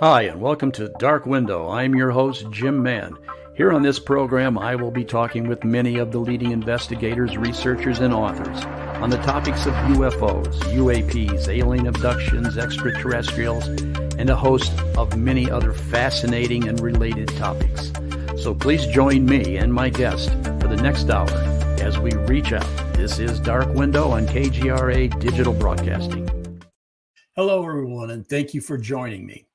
Hi, and welcome to Dark Window. I'm your host, Jim Mann. Here on this program, I will be talking with many of the leading investigators, researchers, and authors on the topics of UFOs, UAPs, alien abductions, extraterrestrials, and a host of many other fascinating and related topics. So please join me and my guest for the next hour as we reach out. This is Dark Window on KGRA Digital Broadcasting. Hello, everyone, and thank you for joining me.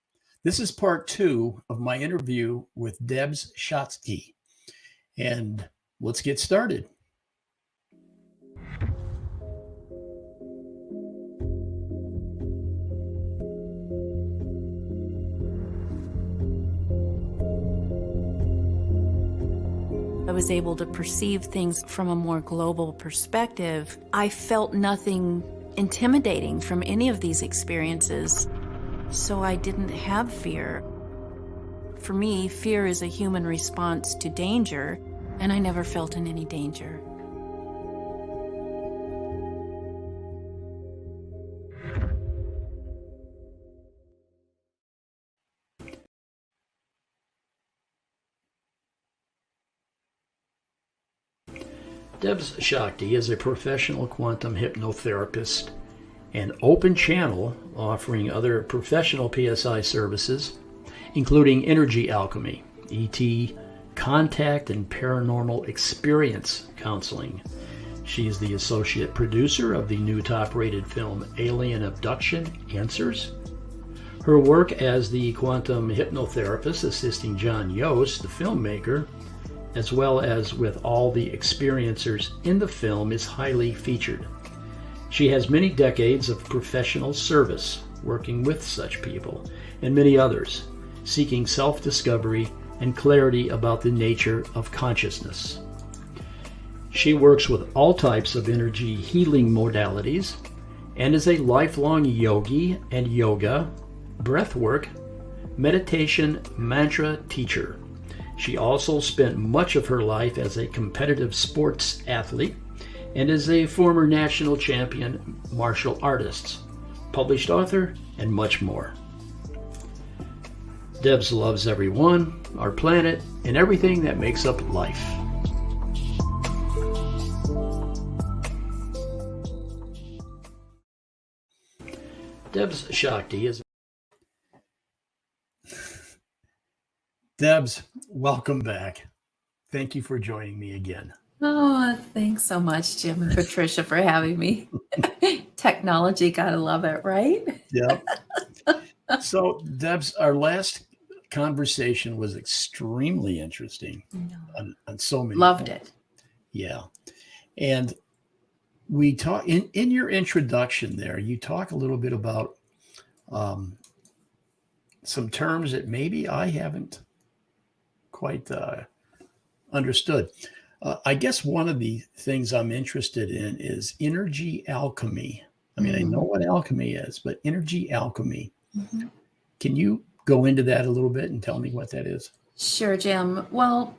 This is part 2 of my interview with Debz Shakti, and let's get started. I was able to perceive things from a more global perspective. I felt nothing intimidating from any of these experiences. So I didn't have fear. For me, fear is a human response to danger, and I never felt in any danger. Debz Shakti is a professional quantum hypnotherapist and open channel offering other professional PSI services, including energy alchemy, ET, contact, and paranormal experience counseling. She is the associate producer of the new top-rated film Alien Abduction Answers. Her work as the quantum hypnotherapist assisting John Yost, the filmmaker, as well as with all the experiencers in the film, is highly featured. She has many decades of professional service working with such people and many others, seeking self-discovery and clarity about the nature of consciousness. She works with all types of energy healing modalities and is a lifelong yogi and yoga, breathwork, meditation, mantra teacher. She also spent much of her life as a competitive sports athlete and is a former national champion martial artist, published author, and much more. Debz loves everyone, our planet, and everything that makes up life. Debz Shakti is... Debz, welcome back. Thank you for joining me again. Oh, thanks so much, Jim and Patricia, for having me. Technology, gotta love it, right? Yeah. So, Debz, our last conversation was extremely interesting on so many Loved points. it. Yeah. And we talk in your introduction there, you talk a little bit about some terms that maybe I haven't quite understood. I guess one of the things I'm interested in is energy alchemy. I mean, I know what alchemy is, but energy alchemy. Mm-hmm. Can you go into that a little bit and tell me what that is? Sure, Jim. Well,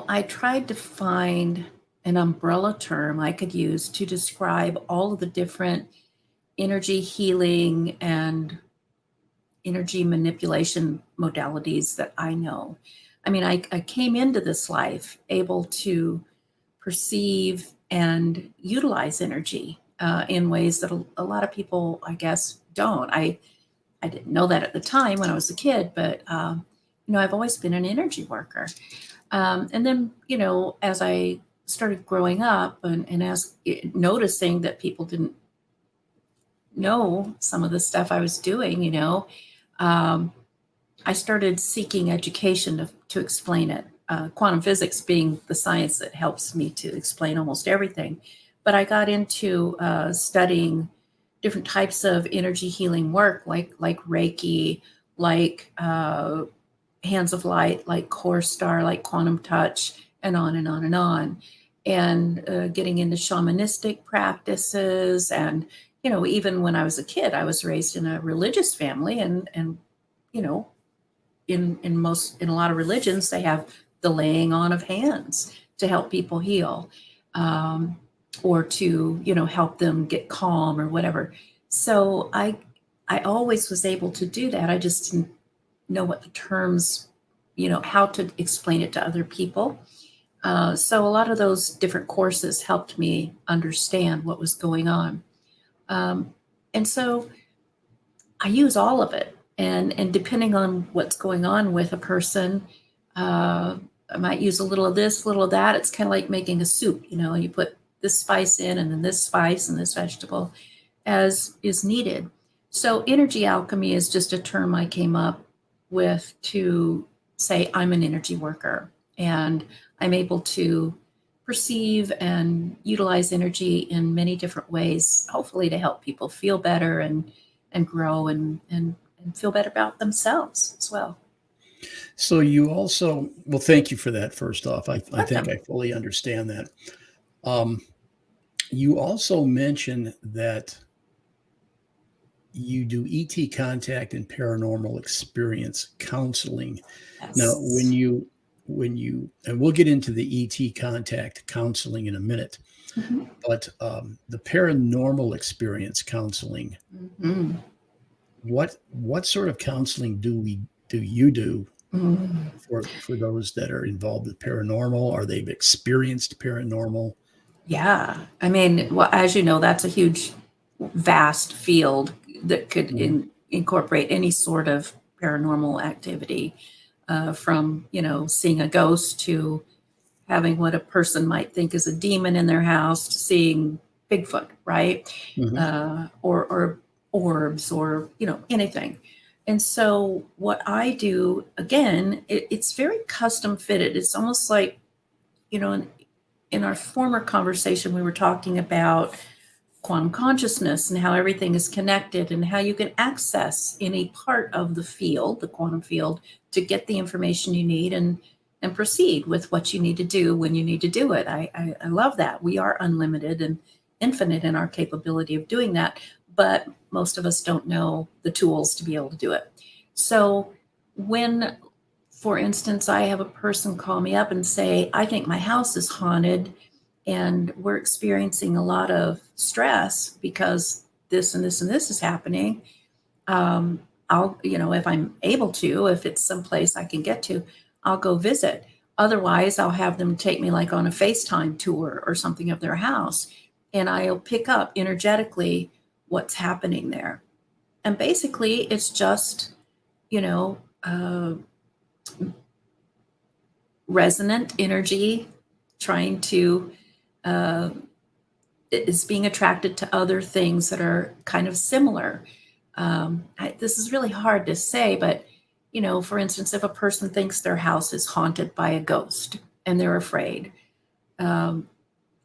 I tried to find an umbrella term I could use to describe all of the different energy healing and energy manipulation modalities that I know. I mean, I came into this life able to perceive and utilize energy in ways that a lot of people, I guess, don't. I didn't know that at the time when I was a kid, but I've always been an energy worker. And then, as I started growing up and as noticing that people didn't know some of the stuff I was doing, I started seeking education to explain it. Quantum physics being the science that helps me to explain almost everything. But I got into studying different types of energy healing work, like Reiki, like Hands of Light, like Core Star, like Quantum Touch, and on and on and on. And getting into shamanistic practices. And, even when I was a kid, I was raised in a religious family. And in a lot of religions, they have the laying on of hands to help people heal, or to, help them get calm or whatever. So I always was able to do that. I just didn't know what the terms, how to explain it to other people. So a lot of those different courses helped me understand what was going on. Um, and so I use all of it. And depending on what's going on with a person, I might use a little of this, a little of that. It's kind of like making a soup. You put this spice in and then this spice and this vegetable as is needed. So energy alchemy is just a term I came up with to say I'm an energy worker, and I'm able to perceive and utilize energy in many different ways, hopefully to help people feel better and grow and feel better about themselves as well. So you also, well, thank you for that. First off, I think Welcome. I fully understand that. Um, you also mentioned that you do ET contact and paranormal experience counseling. Now, Yes. and we'll get into the ET contact counseling in a minute, Mhm. but the paranormal experience counseling, Mhm. what sort of counseling do you do Mhm. for those that are involved with paranormal, or they've experienced paranormal? Yeah. I mean, well, as you know, that's a huge, vast field that could Mhm. incorporate any sort of paranormal activity, from, seeing a ghost to having what a person might think is a demon in their house to seeing Bigfoot, right? Mhm. Or orbs or, anything. And so what I do, again, it's very custom fitted. It's almost like, in our former conversation, we were talking about quantum consciousness and how everything is connected and how you can access any part of the field, the quantum field, to get the information you need and proceed with what you need to do when you need to do it. I love that. We are unlimited and infinite in our capability of doing that, but most of us don't know the tools to be able to do it. So when, for instance, I have a person call me up and say, I think my house is haunted and we're experiencing a lot of stress because this and this and this is happening. um, I'll, if I'm able to, if it's someplace I can get to, I'll go visit. Otherwise, I'll have them take me like on a FaceTime tour or something of their house, and I'll pick up energetically what's happening there. And basically, it's just, you know, uh, resonant energy trying to uh, is being attracted to other things that are kind of similar. This is really hard to say, but for instance, if a person thinks their house is haunted by a ghost and they're afraid, um,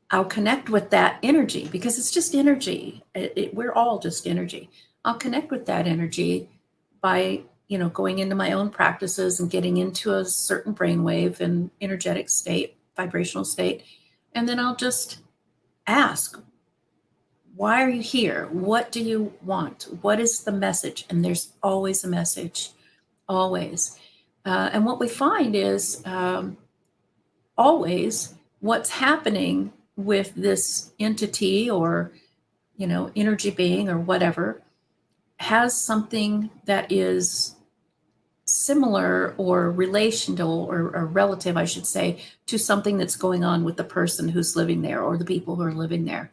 I'll connect with that energy because it's just energy. We're all just energy. I'll connect with that energy by going into my own practices and getting into a certain brainwave and energetic state, vibrational state, and then I'll just ask, why are you here? What do you want? What is the message? And there's always a message, always. And what we find is, always what's happening with this entity or, energy being or whatever has something that is similar or relational or relative, I should say, to something that's going on with the person who's living there or the people who are living there.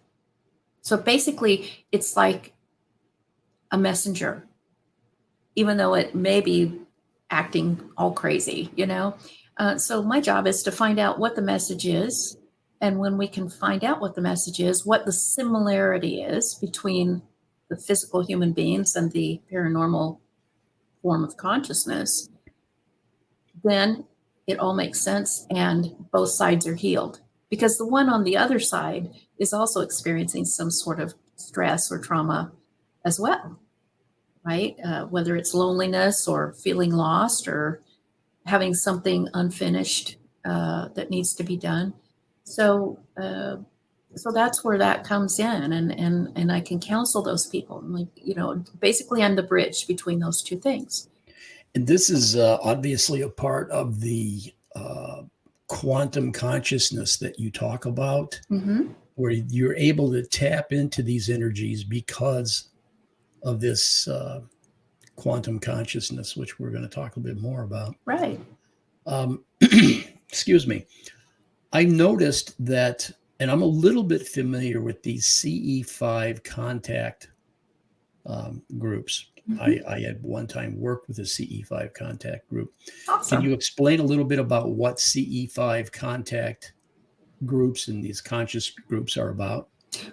So basically, it's like a messenger, even though it may be acting all crazy. So my job is to find out what the message is. And when we can find out what the message is, what the similarity is between the physical human beings and the paranormal form of consciousness, then it all makes sense and both sides are healed. Because the one on the other side is also experiencing some sort of stress or trauma as well, right? Whether it's loneliness or feeling lost or having something unfinished that needs to be done. So, so that's where that comes in, and I can counsel those people. Like, basically, I'm the bridge between those two things. And this is obviously a part of the quantum consciousness that you talk about, Mm-hmm. where you're able to tap into these energies because of this quantum consciousness, which we're going to talk a bit more about. Right. Excuse me. I noticed that, and I'm a little bit familiar with these CE5 contact groups. I had one time worked with a CE5 contact group. Awesome. Can you explain a little bit about what CE5 contact groups and these conscious groups are about?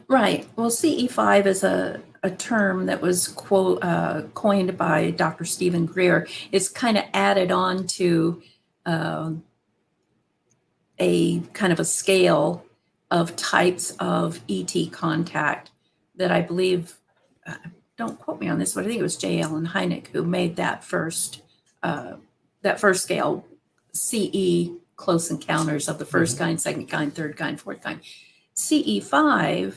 Right. Well, CE5 is a term that was coined by Dr. Stephen Greer. It's kind of added on to a kind of a scale of types of ET contact that I believe, don't quote me on this, but I think it was J. Allen Hynek who made that first scale, CE, close encounters of the first kind, second kind, third kind, fourth kind. CE5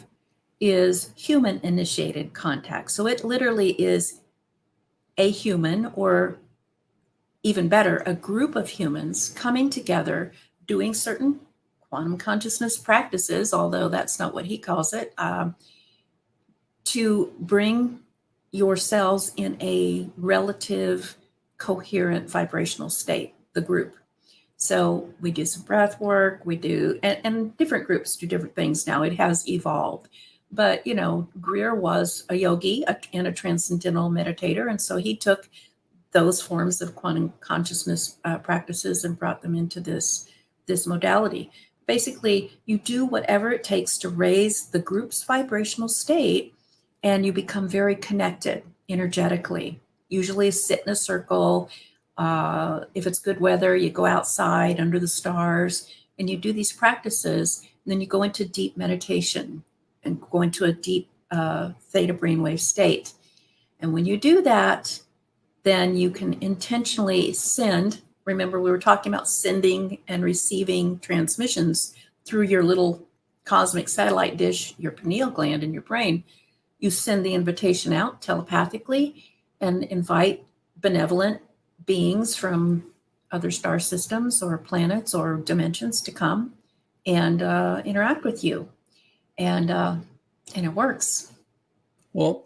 is human initiated contact. So it literally is a human, or even better, a group of humans coming together, doing certain quantum consciousness practices, although that's not what he calls it, to bring yourselves in a relative coherent vibrational state, the group. So we do some breath work, we do, and different groups do different things now. It has evolved. But, Greer was a yogi and a transcendental meditator. And so he took those forms of quantum consciousness practices and brought them into this modality. Basically, you do whatever it takes to raise the group's vibrational state, and you become very connected energetically. Usually sit in a circle. If it's good weather, you go outside under the stars and you do these practices. And then you go into deep meditation and go into a deep theta brainwave state. And when you do that, then you can intentionally send. Remember, we were talking about sending and receiving transmissions through your little cosmic satellite dish, your pineal gland in your brain. You send the invitation out telepathically and invite benevolent beings from other star systems or planets or dimensions to come and interact with you. And it works. Well,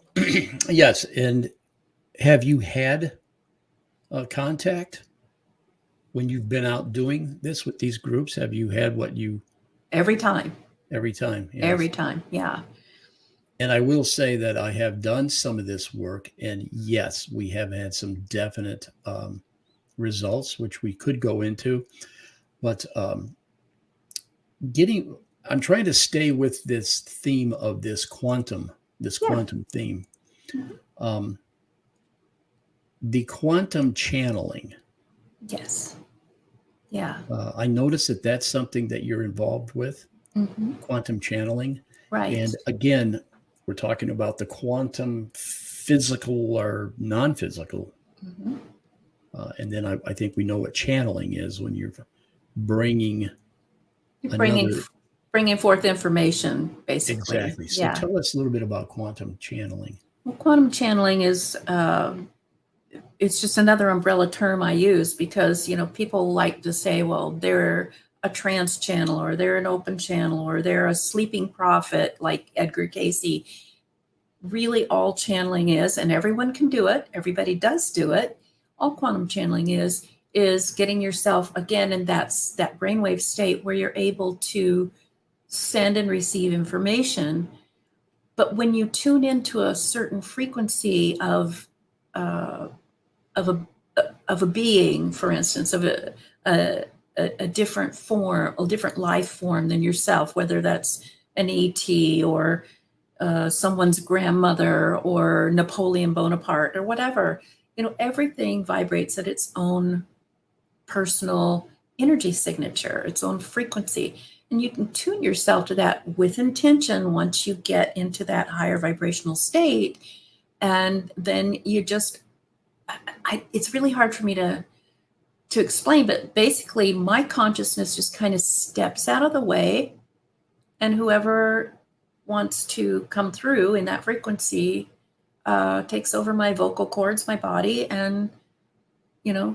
yes. And have you had contact when you've been out doing this with these groups? Have you had what you... Every time. Every time. Yes. Every time. Yeah. And I will say that I have done some of this work, and yes, we have had some definite results, which we could go into. But I'm trying to stay with this theme of this quantum theme. The quantum channeling. Yes. Yeah. I noticed that that's something that you're involved with, quantum channeling. Right. And again, we're talking about the quantum physical or non-physical. And then I think we know what channeling is, when you're bringing forth information, basically. Exactly. So tell us a little bit about quantum channeling. Well, quantum channeling is it's just another umbrella term I use because, people like to say, well, they're a trance channel, or they're an open channel, or they're a sleeping prophet like Edgar Cayce. Really, all channeling is, and everyone can do it, everybody does do it, all quantum channeling is getting yourself again in that brainwave state where you're able to send and receive information. But when you tune into a certain frequency of a being, for instance, of a different form, a different life form than yourself, whether that's an ET or someone's grandmother or Napoleon Bonaparte or whatever, everything vibrates at its own personal energy signature, its own frequency. And you can tune yourself to that with intention once you get into that higher vibrational state. And then you just, it's really hard for me to explain, but basically my consciousness just kind of steps out of the way, and whoever wants to come through in that frequency takes over my vocal cords, my body, and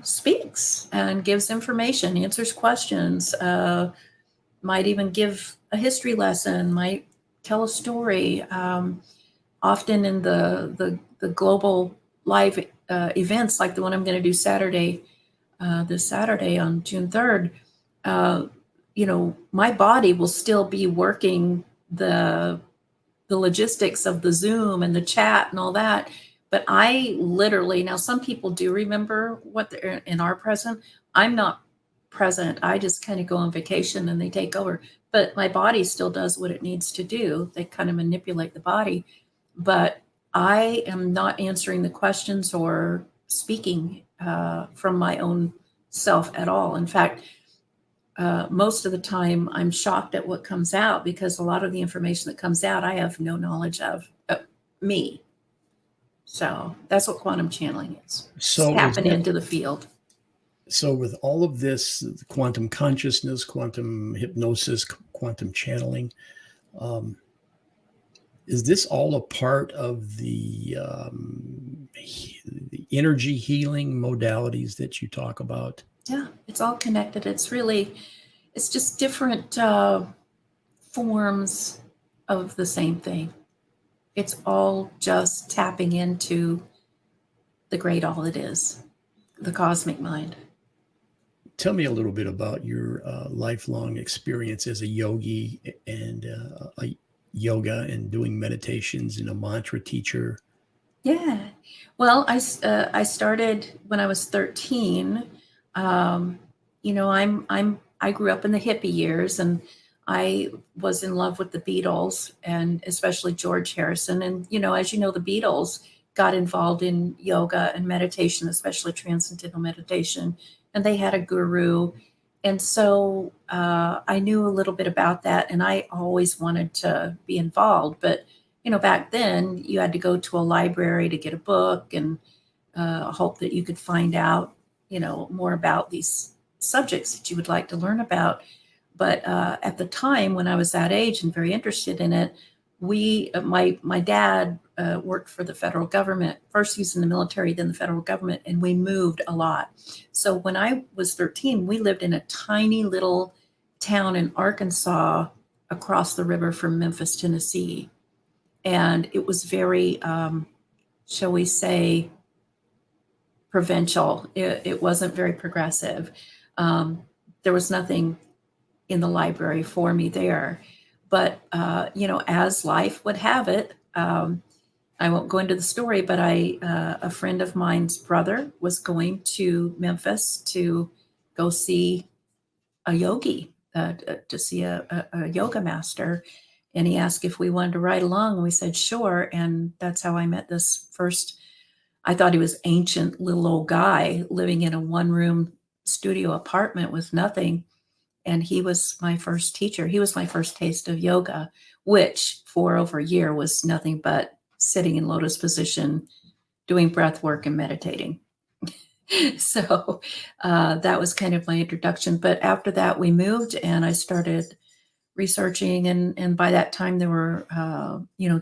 speaks and gives information, answers questions, might even give a history lesson, might tell a story. Often in the global live events like the one I'm going to do this Saturday on June 3rd, uh, my body will still be working the logistics of the Zoom and the chat and all that. But I literally, now some people do remember what they're in our present. I'm not present. I just kind of go on vacation and they take over. But my body still does what it needs to do. They kind of manipulate the body. But I am not answering the questions or speaking from my own self at all. In fact, most of the time I'm shocked at what comes out because a lot of the information that comes out, I have no knowledge of me. So that's what quantum channeling is. So Tapping into the field. So with all of this, quantum consciousness, quantum hypnosis, quantum channeling, is this all a part of the energy healing modalities that you talk about? Yeah, it's all connected. It's just different forms of the same thing. It's all just tapping into the great all it is, the cosmic mind. Tell me a little bit about your lifelong experience as a yogi and a yoga and doing meditations and a mantra teacher. Yeah. Well, I started when I was 13. I grew up in the hippie years, and I was in love with the Beatles, and especially George Harrison. And as you know, the Beatles got involved in yoga and meditation, especially transcendental meditation, and they had a guru. And so I knew a little bit about that, and I always wanted to be involved. But back then you had to go to a library to get a book and hope that you could find out, more about these subjects that you would like to learn about. But at the time when I was that age and very interested in it, my dad worked for the federal government. First he was in the military, then the federal government, and we moved a lot. So when I was 13, we lived in a tiny little town in Arkansas across the river from Memphis, Tennessee. And it was very, shall we say, provincial. It wasn't very progressive. There was nothing in the library for me there. But, as life would have it, I won't go into the story, but a friend of mine's brother was going to Memphis to go see a yogi, to see a yoga master. And he asked if we wanted to ride along, and we said, sure. And that's how I met this first. I thought he was ancient little old guy living in a one-room studio apartment with nothing. And he was my first teacher. He was my first taste of yoga, which for over a year was nothing but sitting in lotus position, doing breath work and meditating. So that was kind of my introduction. But after that, we moved and I started researching. And by that time, there were,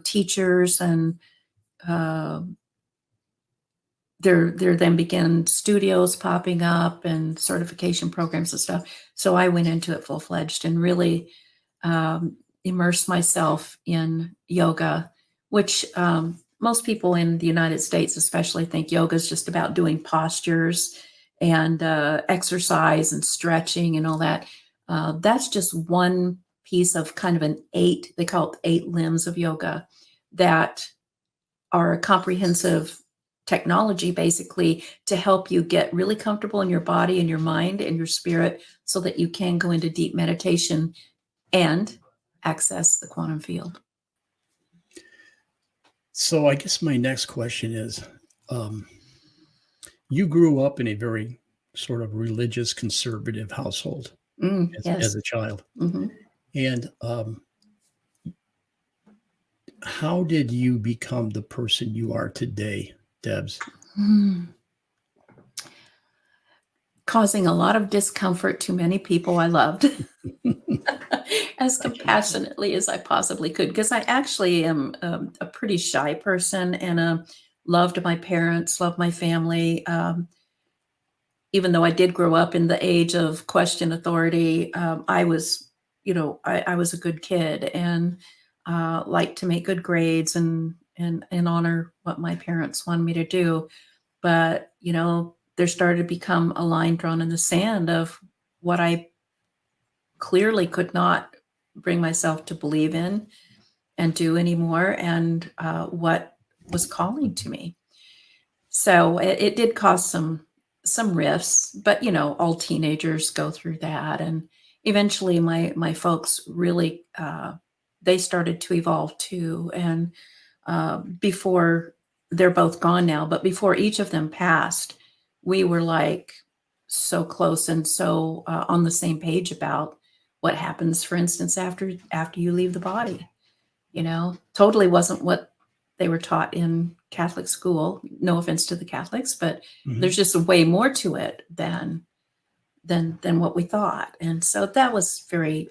teachers, and there then began studios popping up and certification programs and stuff. So I went into it full-fledged and really immersed myself in yoga, which most people in the United States especially think yoga is just about doing postures and exercise and stretching and all that. That's just one piece of kind of they call it 8 limbs of yoga that are a comprehensive technology basically to help you get really comfortable in your body and your mind and your spirit so that you can go into deep meditation and access the quantum field. So I guess my next question is, you grew up in a very sort of religious, conservative household as a child. Mm-hmm. And how did you become the person you are today, Debz? Causing a lot of discomfort to many people I loved as compassionately as I possibly could, because I actually am a pretty shy person and loved my parents, loved my family. Even though I did grow up in the age of question authority, I was, I was a good kid and liked to make good grades and honor what my parents wanted me to do. but there started to become a line drawn in the sand of what I clearly could not bring myself to believe in and do anymore, and what was calling to me. So it did cause some rifts, but all teenagers go through that, and eventually my folks really they started to evolve too, and before they're both gone now, but before each of them passed, we were like so close and so on the same page about what happens, for instance, after you leave the body. Totally wasn't what they were taught in Catholic school. No offense to the Catholics, but Mhm. there's just way more to it than what we thought. And so that was very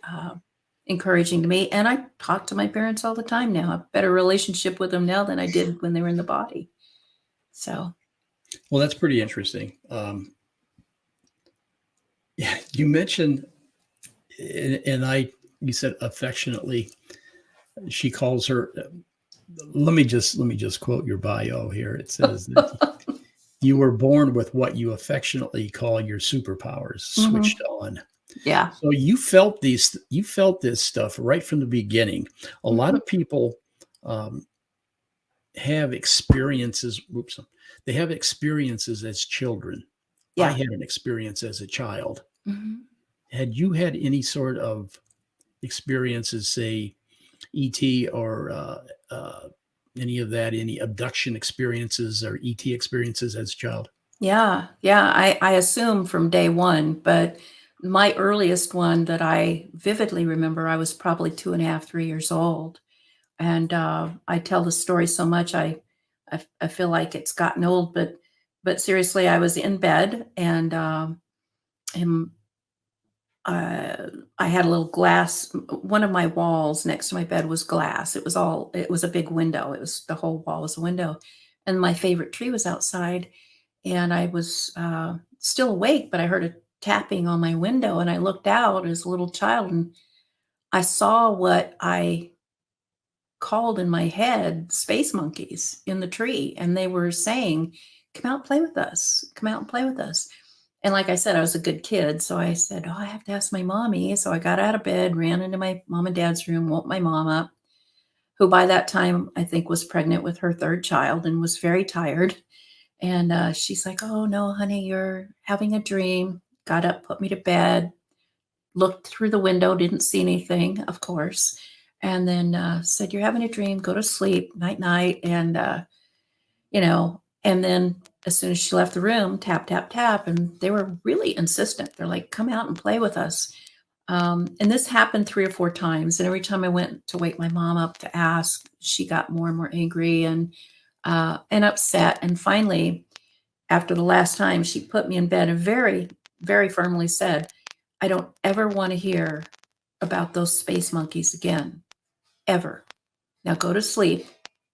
encouraging to me. And I talk to my parents all the time now. I have a better relationship with them now than I did when they were in the body. So Well, that's pretty interesting. Yeah, you mentioned, you said affectionately, she calls her. Let me just quote your bio here. It says that you were born with what you affectionately call your superpowers mhm. switched on. Yeah. So you felt this stuff right from the beginning. A lot Mhm. of people um, have experiences. Oops, they have experiences as children. I Yeah. had an experience as a child. Mhm. Had you had any sort of experiences, say ET or any of that, any abduction experiences or ET experiences as a child? Yeah. Yeah. I assume from day one, but my earliest one that I vividly remember, I was probably 2.5, 3 years old. And I tell the story so much, I feel like it's gotten old, but seriously, I was in bed, and and, uh, I had a little glass. One of my walls next to my bed was glass. It was a big window. It was the whole wall was a window, and my favorite tree was outside, and I was still awake, but I heard a tapping on my window, and I looked out as a little child, and I saw what I called in my head space monkeys in the tree, and they were saying, "Come out and play with us. Come out and play with us." And like I said, I was a good kid, so I said, "Oh, I have to ask my mommy." So I got out of bed, ran into my mom and dad's room, woke my mom up, who by that time I think was pregnant with her third child and was very tired. And she's like, "Oh no, honey, you're having a dream." Got up, put me to bed, looked through the window, didn't see anything, of course, and then said, "You're having a dream. Go to sleep. Night, night." And and then as soon as she left the room, tap, tap, tap, and they were really insistent. They're like, "Come out and play with us." And this happened 3 or 4 times, and every time I went to wake my mom up to ask, she got more and more angry and upset. And finally, after the last time, she put me in bed and very, very firmly said, "I don't ever want to hear about those space monkeys again, ever. Now go to sleep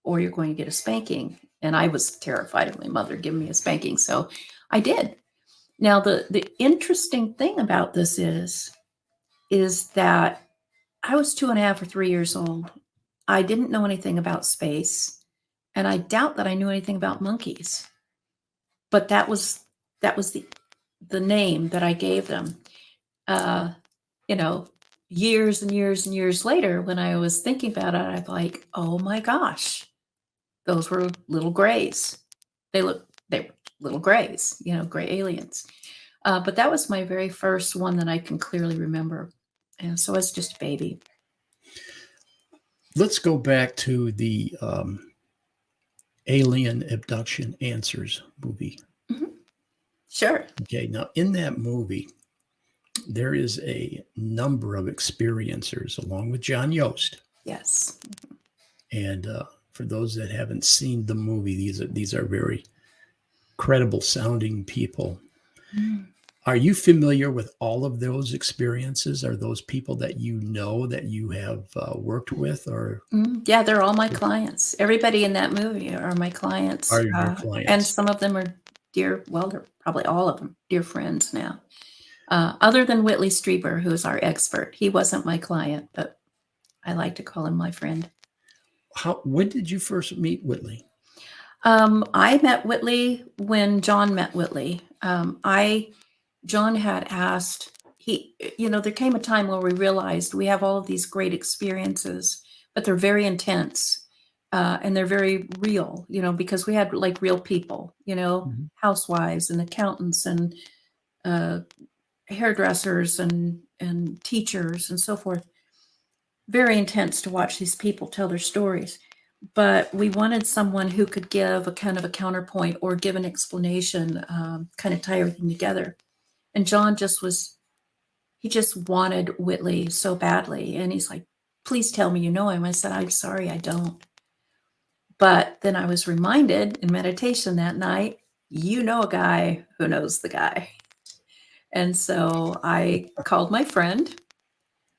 or you're going to get a spanking." And I was terrified of my mother giving me a spanking, so I did. Now the interesting thing about this is that I was 2.5 or 3 years old. I didn't know anything about space, and I doubt that I knew anything about monkeys. But that was the name that I gave them. Uh, you know, years and years and years later, when I was thinking about it, I'm like, "Oh my gosh, those were little grays." They were little grays, gray aliens. But that was my very first one that I can clearly remember, and so I was just a baby. Let's go back to the Alien Abduction Answers movie. Mhm. Sure. Okay, now in that movie, there is a number of experiencers along with John Yost. Yes. And for those that haven't seen the movie, these are very credible sounding people. Mm. Are you familiar with all of those experiences? Are those people that you know that you have worked with, or Yeah, they're all my clients. Everybody in that movie are my clients, are your and clients? some of them are they're probably all of them dear friends now. Other than Whitley Strieber, who is our expert. He wasn't my client, but I like to call him my friend. When did you first meet Whitley? I met Whitley when John met Whitley. John had asked, there came a time where we realized we have all of these great experiences, but they're very intense, and they're very real, because we had like real people, Mhm. housewives and accountants and uh, hairdressers and teachers and so forth. Very intense to watch these people tell their stories. But we wanted someone who could give a kind of a counterpoint or give an explanation, kind of tie everything together. And John he just wanted Whitley so badly. And he's like, please tell me you know him. I said, I'm sorry, I don't. But then I was reminded in meditation that night, you know a guy who knows the guy. And so I called my friend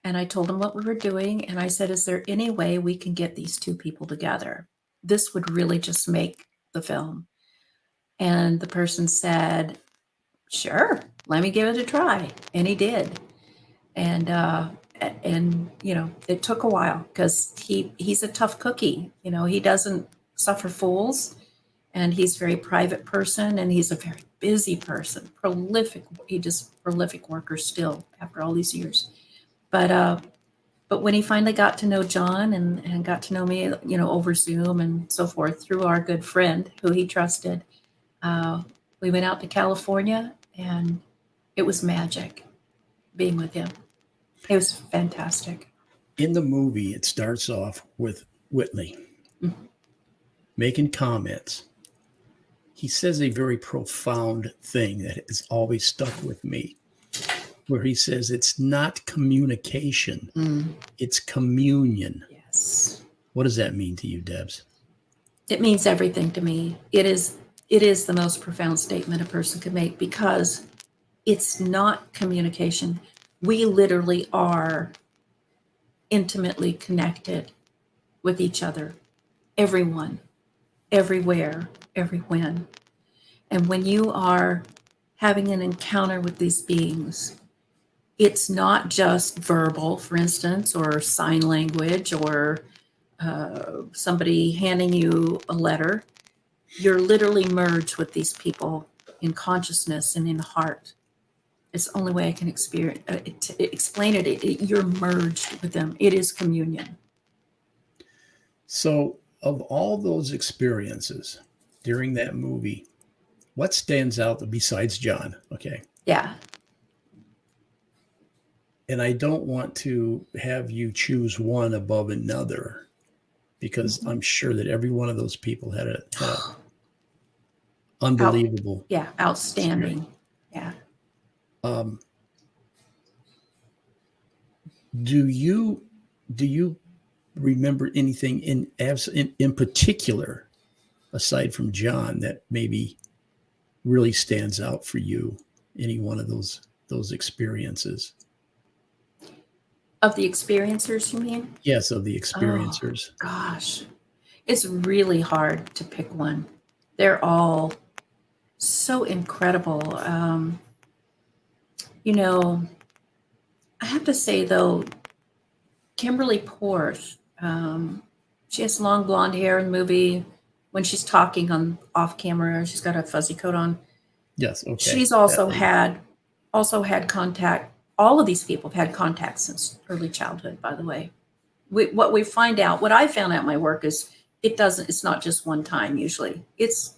and I told him what we were doing. And I said, is there any way we can get these two people together? This would really just make the film. And the person said, sure, let me give it a try. And he did. And it took a while because he's a tough cookie. He doesn't suffer fools, and he's a very private person, and he's a very busy person, prolific. He just prolific worker still after all these years. But when he finally got to know John and got to know me, over Zoom and so forth through our good friend who he trusted, uh, we went out to California, and it was magic being with him. It was fantastic. In the movie, it starts off with Whitley Mhm. making comments. He says a very profound thing that has always stuck with me, where he says it's not communication, Mm, it's communion. yes. What does that mean to you, Debs? It means everything to me. It is the most profound statement a person could make because it's not communication. We literally are intimately connected with each other, everyone, everywhere, every when. And when you are having an encounter with these beings, it's not just verbal, for instance, or sign language, or somebody handing you a letter. You're literally merged with these people in consciousness and in heart. It's the only way I can explain it. You're merged with them. It is communion. So, of all those experiences during that movie, what stands out besides John? Okay. Yeah. And I don't want to have you choose one above another because Mhm. I'm sure that every one of those people had a Out. unbelievable Yeah. experience. Outstanding. Yeah. Um, do you remember anything in particular aside from John that maybe really stands out for you? Any one of those experiences? Of the experiencers, you mean? Yes, of the Oh, experiencers. gosh. It's really hard to pick one. They're all so incredible. You know, I have to say, though, Kimberly Porth, she has long blonde hair in the movie. When she's talking on off camera, she's got a fuzzy coat on. Yes. Okay. She's That lady. also had contact. All of these people have had contact since early childhood, by the way. What I found out in my work is it's not just one time usually. It's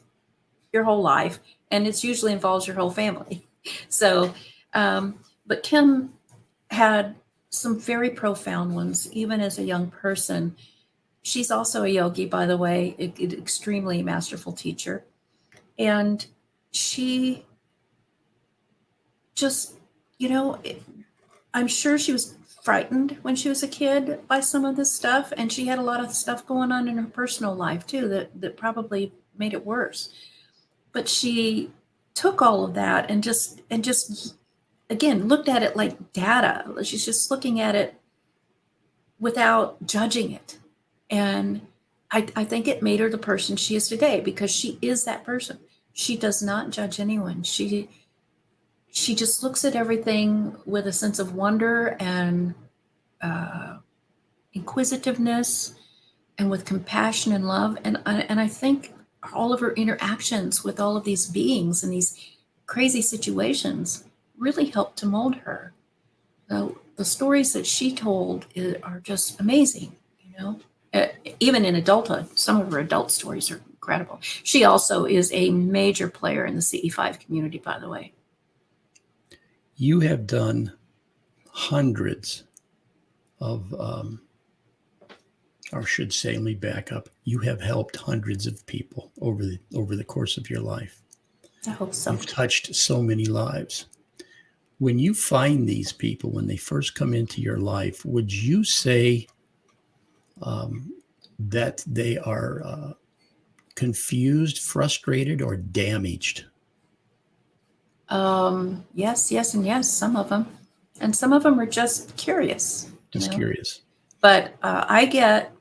your whole life, and it's usually involves your whole family. So, but Kim had some very profound ones, even as a young person. She's also a yogi, by the way, extremely masterful teacher. And she just, you know, I'm sure she was frightened when she was a kid by some of this stuff. And she had a lot of stuff going on in her personal life too that probably made it worse. But she took all of that and just again looked at it like data. She's just looking at it without judging it. And I think it made her the person she is today because she is that person. She does not judge anyone. She just looks at everything with a sense of wonder and uh, inquisitiveness and with compassion and love. And I think all of her interactions with all of these beings and these crazy situations really helped to mold her. The stories that she told are just amazing, you know. Even in adulthood, some of her adult stories are incredible. She also is a major player in the CE5 community, by the way. You have done hundreds of, or should say, let me back up. You have helped hundreds of people over the course of your life. I hope so. You've touched so many lives. When you find these people, when they first come into your life, would you say that they are confused, frustrated, or damaged? Yes, yes, and yes, some of them. And some of them are just curious. Just curious. But I get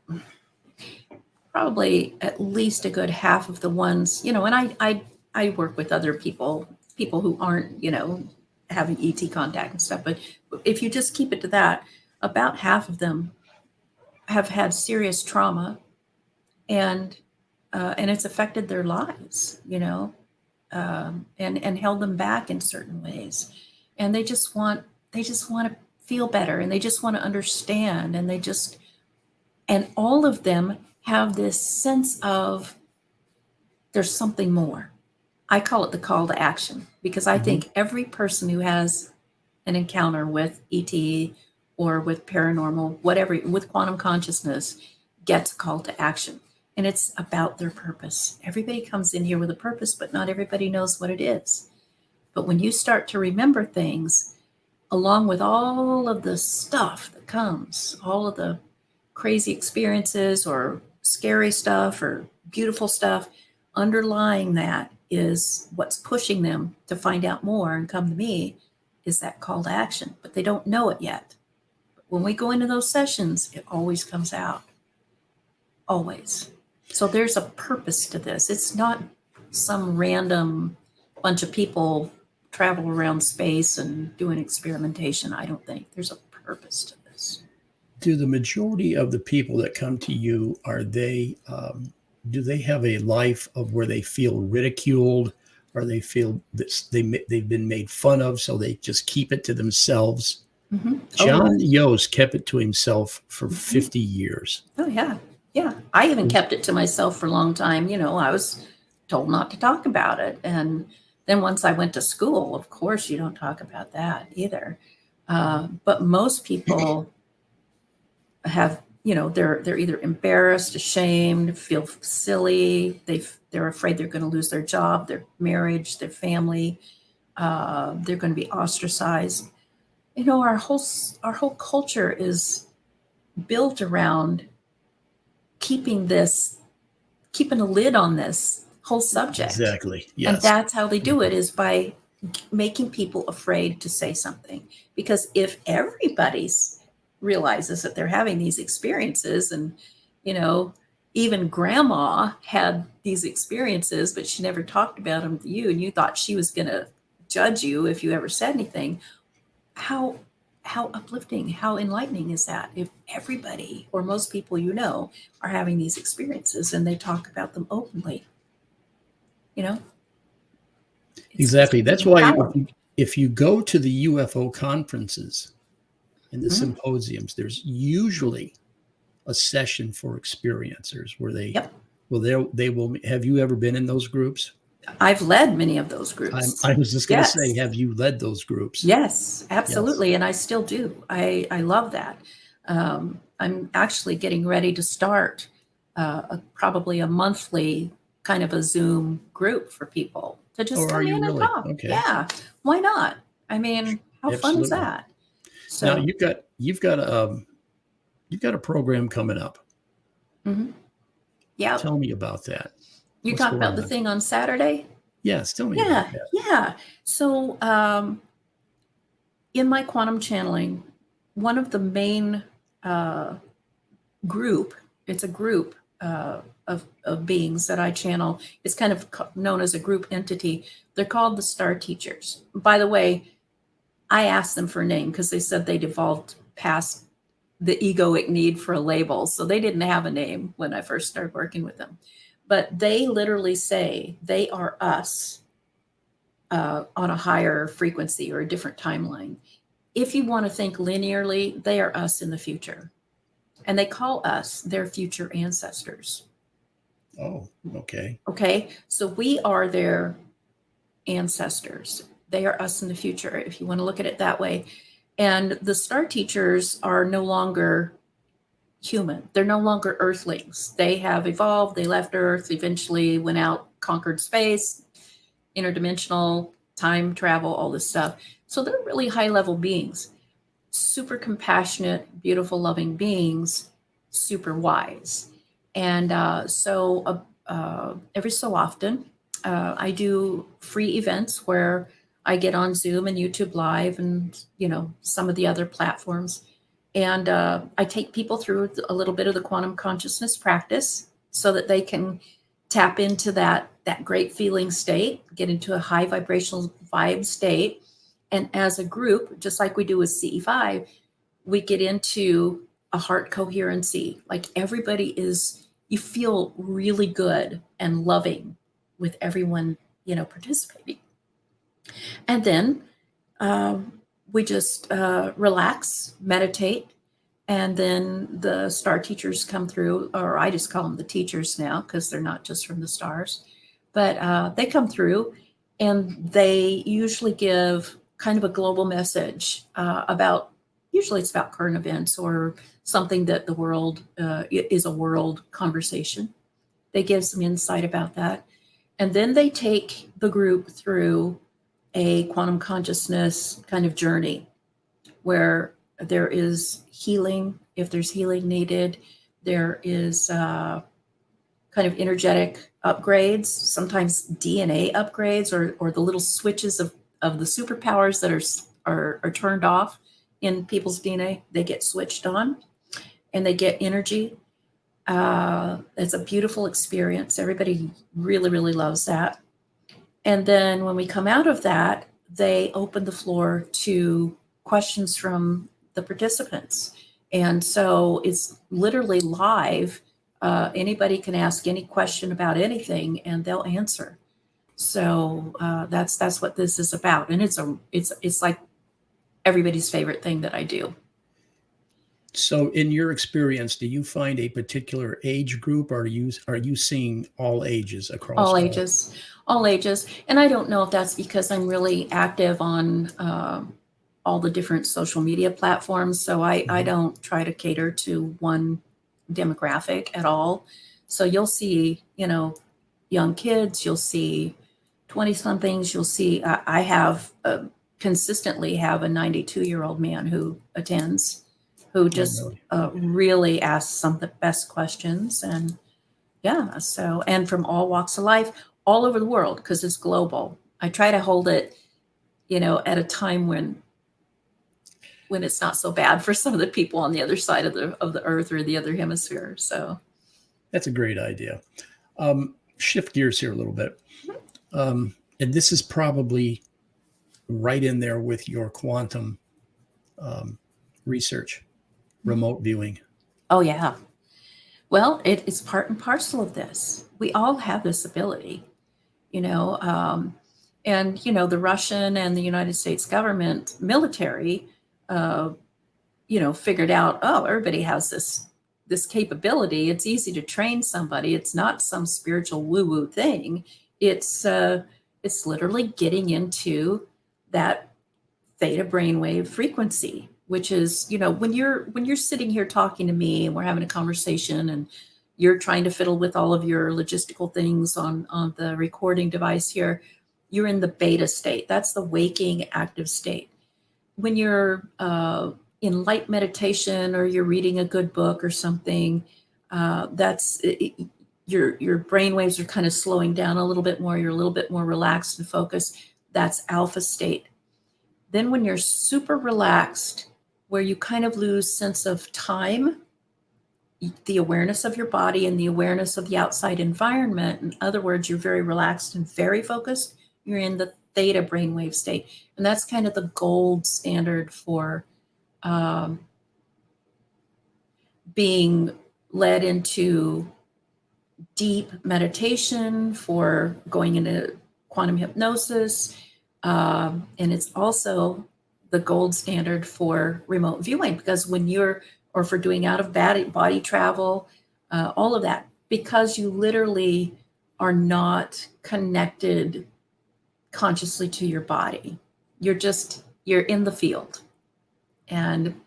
probably at least a good half of the ones, you know, and I work with other people who aren't, you know, having ET contact and stuff. But if you just keep it to that, about half of them have had serious trauma, and it's affected their lives, you know, and held them back in certain ways. And they just want to feel better, and they just want to understand, and all of them have this sense of there's something more. I call it the call to action, because I think every person who has an encounter with ET or with paranormal, whatever, with quantum consciousness, gets a call to action. And it's about their purpose. Everybody comes in here with a purpose, but not everybody knows what it is. But when you start to remember things, along with all of the stuff that comes, all of the crazy experiences or scary stuff or beautiful stuff, underlying that is what's pushing them to find out more and come to me, is that call to action. But they don't know it yet. But when we go into those sessions, it always comes out. Always. So there's a purpose to this. It's not some random bunch of people travel around space and doing experimentation. I don't think there's a purpose to this. Do the majority of the people that come to you, are they, do they have a life of where they feel ridiculed, or they feel that they've been made fun of, so they just keep it to themselves? John Yost kept it to himself for 50 years. Oh, yeah. Yeah. I even kept it to myself for a long time. You know, I was told not to talk about it. And then once I went to school, of course, you don't talk about that either. But most people have, you know, they're either embarrassed, ashamed, feel silly. They're afraid they're going to lose their job, their marriage, their family. They're going to be ostracized. You know, our whole culture is built around keeping a lid on this whole subject. Exactly. Yes. And that's how they do it, is by making people afraid to say something. Because if everybody realizes that they're having these experiences, and, you know, even grandma had these experiences, but she never talked about them to you, and you thought she was going to judge you if you ever said anything, how uplifting, how enlightening is that if everybody, or most people you know, are having these experiences and they talk about them openly? You know? Exactly. That's why if you go to the UFO conferences and the symposiums, there's usually a session for experiencers where they will. Have you ever been in those groups? I've led many of those groups. I was just going to say, have you led those groups? Yes, absolutely. Yes. And I still do. I love that. I'm actually getting ready to start probably a monthly kind of a Zoom group for people to just come in and talk. Okay. Yeah, why not? I mean, how fun is that? So now you've got a program coming up. Yeah. Tell me about that. You talk about the thing on Saturday? Yes, tell me about that. Yeah. So in my quantum channeling, one of the main it's a group of beings that I channel. It's kind of known as a group entity. They're called the Star Teachers. By the way, I asked them for a name because they said they'd evolved past the egoic need for a label. So they didn't have a name when I first started working with them. but they literally say they are us on a higher frequency or a different timeline. If you want to think linearly, they are us in the future. And they call us their future ancestors. Oh, okay. Okay. So we are their ancestors. They are us in the future, if you want to look at it that way. And the star teachers are no longer human. They're no longer earthlings. They have evolved. They left Earth, eventually went out, conquered space, interdimensional, time travel, all this stuff. So they're really high level beings, super compassionate, beautiful, loving beings, super wise. And every so often, I do free events where I get on Zoom and YouTube Live and, some of the other platforms. And I take people through a little bit of the quantum consciousness practice so that they can tap into that great feeling state, get into a high vibrational vibe state. And as a group, just like we do with CE5, we get into a heart coherency. Like you feel really good and loving with everyone, participating. And then we just relax, meditate, and then the star teachers come through, or I just call them the teachers now because they're not just from the stars, but they come through and they usually give kind of a global message usually it's about current events or something that the world is a world conversation. They give some insight about that. And then they take the group through a quantum consciousness kind of journey where there is healing, if there's healing needed. There is kind of energetic upgrades, sometimes DNA upgrades, or the little switches of the superpowers that are turned off in people's DNA. They get switched on and they get energy. It's a beautiful experience. Everybody really, really loves that. And then when we come out of that, they open the floor to questions from the participants. And so it's literally live. Anybody can ask any question about anything and they'll answer. So that's what this is about. And it's like everybody's favorite thing that I do. So in your experience, do you find a particular age group, or are you seeing all ages across all ages? And I don't know if that's because I'm really active on all the different social media platforms. So I don't try to cater to one demographic at all. So you'll see, young kids, you'll see 20 somethings, you'll see, I have consistently have a 92-year-old man who attends, who just really asks some of the best questions. And and from all walks of life, all over the world, because it's global. I try to hold it, at a time when it's not so bad for some of the people on the other side of the earth or the other hemisphere. So that's a great idea. Shift gears here a little bit. And this is probably right in there with your quantum research, remote viewing. Oh, yeah. Well, it's part and parcel of this. We all have this ability, and, the Russian and the United States government military, figured out, oh, everybody has this capability. It's easy to train somebody. It's not some spiritual woo-woo thing. It's literally getting into that theta brainwave frequency, which is, when you're sitting here talking to me and we're having a conversation and you're trying to fiddle with all of your logistical things on the recording device here, you're in the beta state. That's the waking active state. When you're in light meditation or you're reading a good book or something, your brain waves are kind of slowing down a little bit more. You're a little bit more relaxed and focused. That's alpha state. Then when you're super relaxed, where you kind of lose sense of time, the awareness of your body and the awareness of the outside environment. In other words, you're very relaxed and very focused. You're in the theta brainwave state. And that's kind of the gold standard for being led into deep meditation, for going into quantum hypnosis. And it's also the gold standard for remote viewing, because when you're, or for doing out of body travel, all of that, because you literally are not connected consciously to your body. You're in the field. And,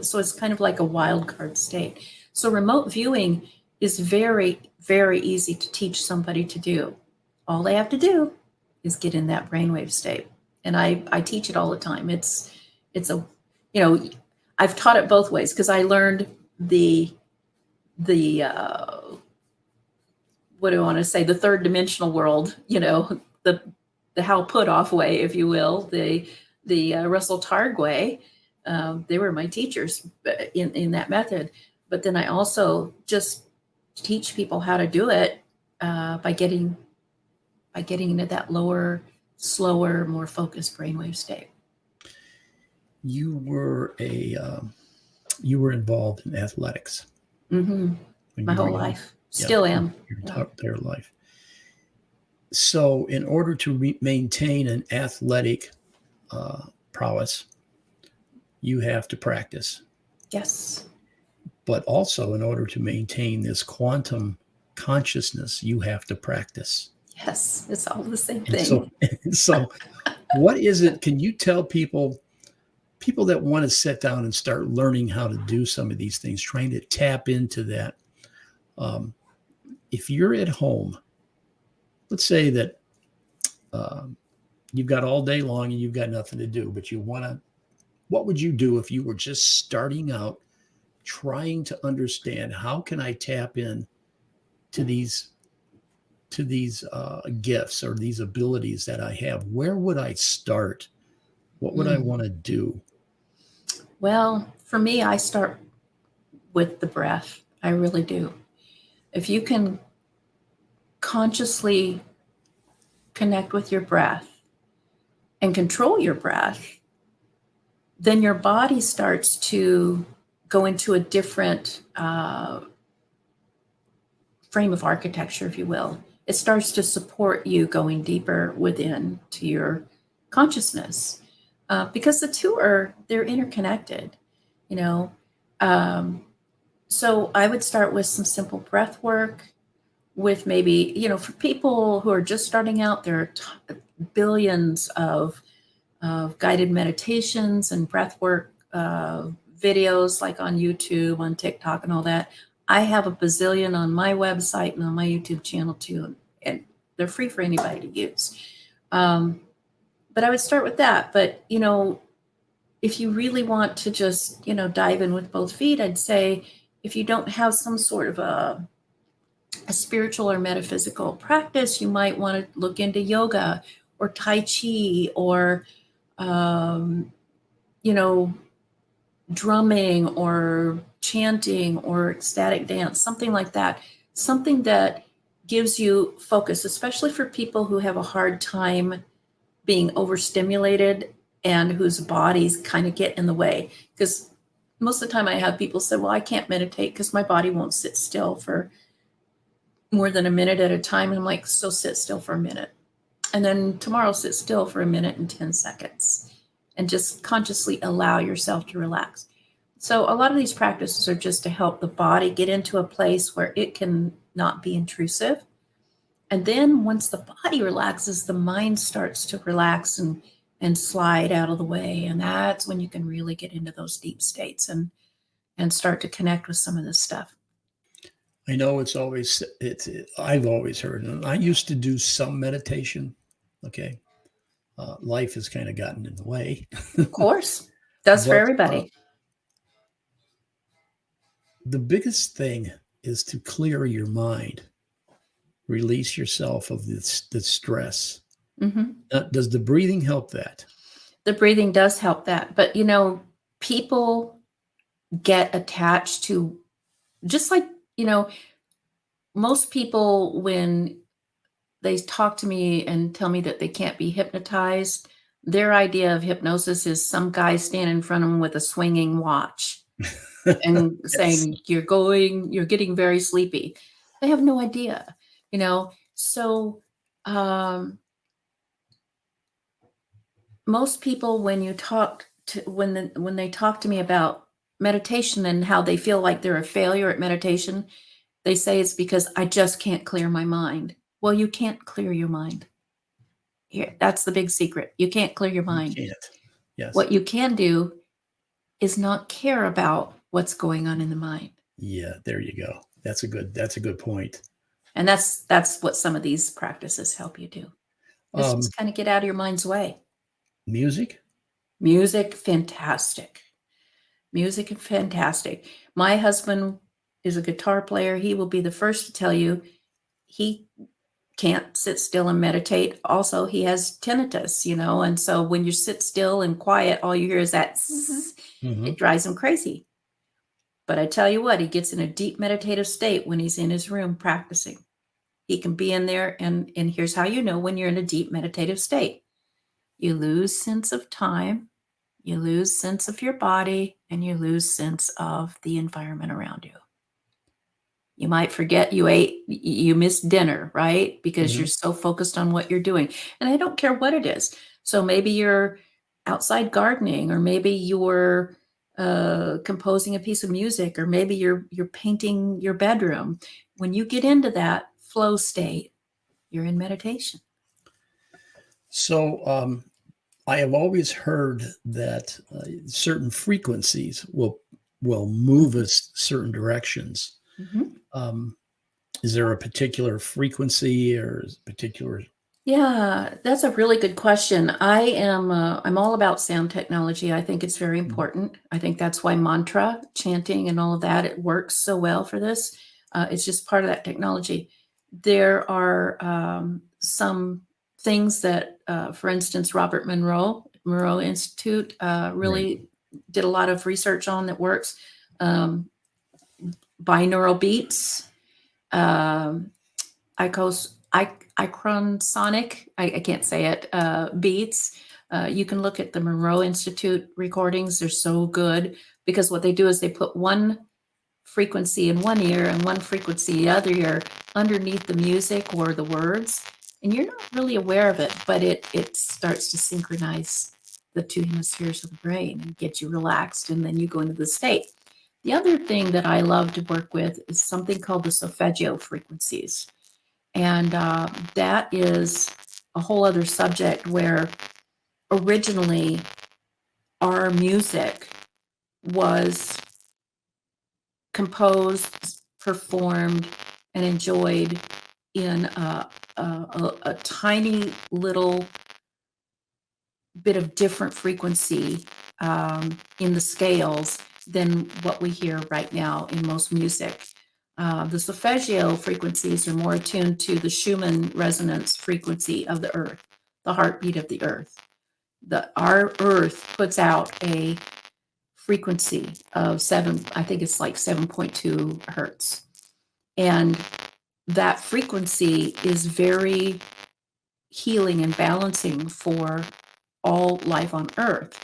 so it's kind of like a wild card state. So remote viewing is very, very easy to teach somebody to do. All they have to do is get in that brainwave state. And I teach it all the time. It's a, I've taught it both ways, because I learned the what do I want to say, the third dimensional world, the Hal Puthoff way, if you will, the Russell Targ way. They were my teachers in that method. But then I also just teach people how to do it by getting into that lower, slower, more focused brainwave state. You were involved in athletics. Mm-hmm. My whole life. Still am. Your entire life. So in order to maintain an athletic prowess, you have to practice. Yes. But also, in order to maintain this quantum consciousness, you have to practice. Yes, it's all the same thing. So what is it? Can you tell people that want to sit down and start learning how to do some of these things, trying to tap into that? If you're at home, let's say that you've got all day long and you've got nothing to do, but what would you do if you were just starting out, trying to understand how can I tap in to these gifts or these abilities that I have? Where would I start? What would I want to do? Well, for me, I start with the breath. I really do. If you can consciously connect with your breath and control your breath, then your body starts to go into a different frame of architecture, if you will. It starts to support you going deeper within to your consciousness, because the two they're interconnected, So I would start with some simple breath work, with maybe, for people who are just starting out, there are billions of guided meditations and breath work videos, like on YouTube, on TikTok, and all that. I have a bazillion on my website and on my YouTube channel too, and they're free for anybody to use. But I would start with that. But, if you really want to just, dive in with both feet, I'd say if you don't have some sort of a spiritual or metaphysical practice, you might want to look into yoga or Tai Chi or, drumming or chanting or ecstatic dance, something like that. Something that gives you focus, especially for people who have a hard time being overstimulated and whose bodies kind of get in the way. Because most of the time I have people say, well, I can't meditate because my body won't sit still for more than a minute at a time. And I'm like, so sit still for a minute. And then tomorrow sit still for a minute and 10 seconds. And just consciously allow yourself to relax. So a lot of these practices are just to help the body get into a place where it can not be intrusive. And then once the body relaxes, the mind starts to relax and slide out of the way. And that's when you can really get into those deep states and start to connect with some of this stuff. I know I've always heard, and I used to do some meditation. Okay. Life has kind of gotten in the way. Of course. Does for everybody. The biggest thing is to clear your mind, release yourself of the stress. Mm-hmm. Does the breathing help that? The breathing does help that. But, people get attached to, just like, most people, when they talk to me and tell me that they can't be hypnotized, their idea of hypnosis is some guy standing in front of them with a swinging watch and saying, you're getting very sleepy. They have no idea, you know. So most people, when you talk to when they talk to me about meditation and how they feel like they're a failure at meditation, they say it's because I just can't clear my mind. Well, you can't clear your mind. Here, that's the big secret. You can't clear your You mind. can't. Yes. What you can do is not care about what's going on in the mind. Yeah, there you go. That's a good point. And that's what some of these practices help you do. Is just kind of get out of your mind's way. Music? Music, fantastic. Music is fantastic. My husband is a guitar player. He will be the first to tell you he can't sit still and meditate. Also, he has tinnitus, you know, and so when you sit still and quiet, all you hear is that zzz, Mm-hmm. it drives him crazy. But I tell you what, he gets in a deep meditative state when he's in his room practicing. He can be in there, and here's how you know when you're in a deep meditative state. You lose sense of time, you lose sense of your body, and you lose sense of the environment around you. You might forget you missed dinner, right? Because Mm-hmm. you're so focused on what you're doing. And I don't care what it is. So maybe you're outside gardening, or maybe you're composing a piece of music, or maybe you're painting your bedroom. When you get into that flow state, you're in meditation. So I have always heard that certain frequencies will move us certain directions. Mhm. Is there a particular frequency or particular? Yeah, that's a really good question. I'm all about sound technology. I think it's very important. I think that's why mantra chanting and all of that, it works so well for this. It's just part of that technology. There are some things that, for instance, Robert Monroe Institute, Right. really did a lot of research on that works. Um, binaural beats, um, Icos, Icronsonic, I can't say it, beats. You can look at the Monroe Institute recordings. They're so good because what they do is they put one frequency in one ear and one frequency in the other ear underneath the music or the words. And you're not really aware of it, but it starts to synchronize the two hemispheres of the brain and get you relaxed, and then you go into the state. The other thing that I love to work with is something called the solfeggio frequencies. And that is a whole other subject where originally our music was composed, performed, and enjoyed in a tiny little bit of different frequency in the scales than what we hear right now in most music. The solfeggio frequencies are more attuned to the Schumann resonance frequency of the earth, the heartbeat of the earth. Our earth puts out a frequency of I think it's like 7.2 hertz. And that frequency is very healing and balancing for all life on earth.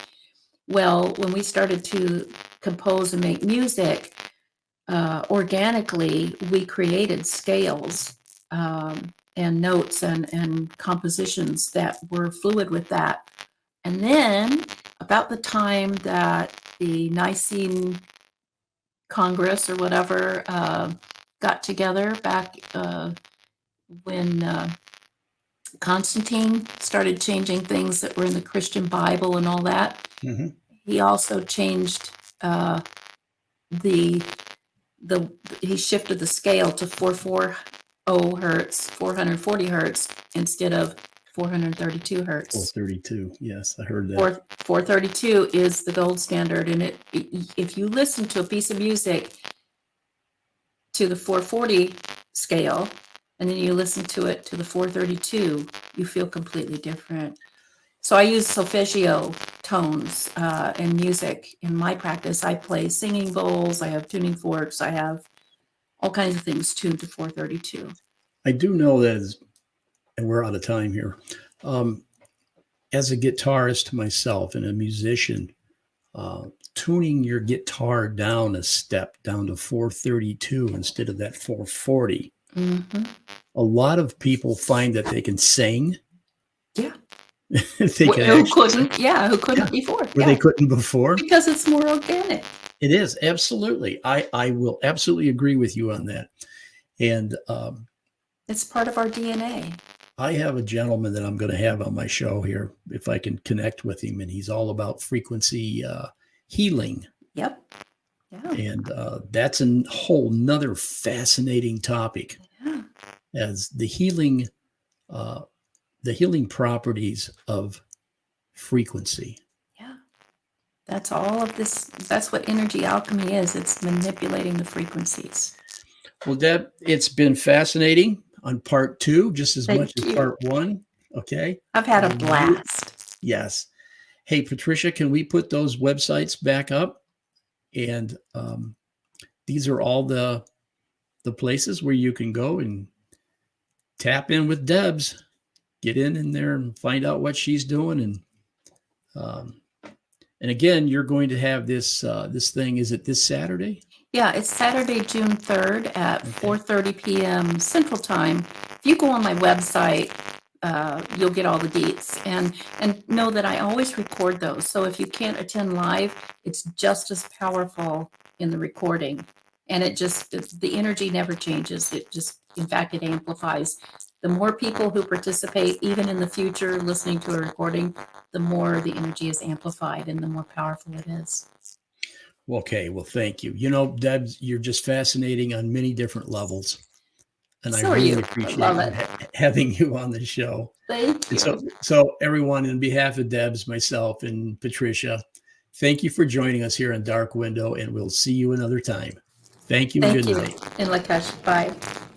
Well, when we started to compose and make music, organically, we created scales and notes and compositions that were fluid with that. And then, about the time that the Nicene Congress or whatever got together back when Constantine started changing things that were in the Christian Bible and all that, Mm-hmm. he also changed the he shifted the scale to 440 hertz, 440 hertz instead of 432 hertz. 432. Yes, I heard that. 432 is the gold standard, and if you listen to a piece of music to the 440 scale and then you listen to it to the 432, you feel completely different. So I use solfeggio tones and music in my practice. I play singing bowls, I have tuning forks, I have all kinds of things tuned to 432. I do know that, and we're out of time here. As a guitarist myself and a musician, tuning your guitar down a step, down to 432 instead of that 440, Hmm. A lot of people find that they can sing. Yeah. They can Who actually, couldn't? Yeah, who yeah, couldn't before? where they Yeah, couldn't before. because it's more organic. It is absolutely. I will absolutely agree with you on that. And It's part of our DNA. I have a gentleman that I'm going to have on my show here, if I can connect with him, and he's all about frequency healing, Yep. Yeah. and that's a whole nother fascinating topic, Yeah. as uh, the healing properties of frequency. Yeah. That's all of this. That's what energy alchemy is. It's manipulating the frequencies. Well, Deb, it's been fascinating on part 2, just as much Thank as you. part 1. Okay. I've had a Re- blast. Yes. Hey, Patricia, can we put those websites back up? And these are all the places where you can go and tap in with Debz, get in there and find out what she's doing. Um, and again, you're going to have this thing. Is it this Saturday? Yeah, it's Saturday, June 3rd at Okay. 4:30 p.m. Central Time. If you go on my website, you'll get all the deets. And know that I always record those. So if you can't attend live, it's just as powerful in the recording. And the energy never changes. In fact, it amplifies. The more people who participate, even in the future, listening to a recording, the more the energy is amplified and the more powerful it is. Okay. Well, thank you. You know, Debz, you're just fascinating on many different levels. And So I are really you. I appreciate love you it. having you on the show. Thank And you. so everyone, on behalf of Debz, myself, and Patricia, thank you for joining us here on Dark Window, and we'll see you another time. Thank you and Thank good you. night. And Lakesh, bye.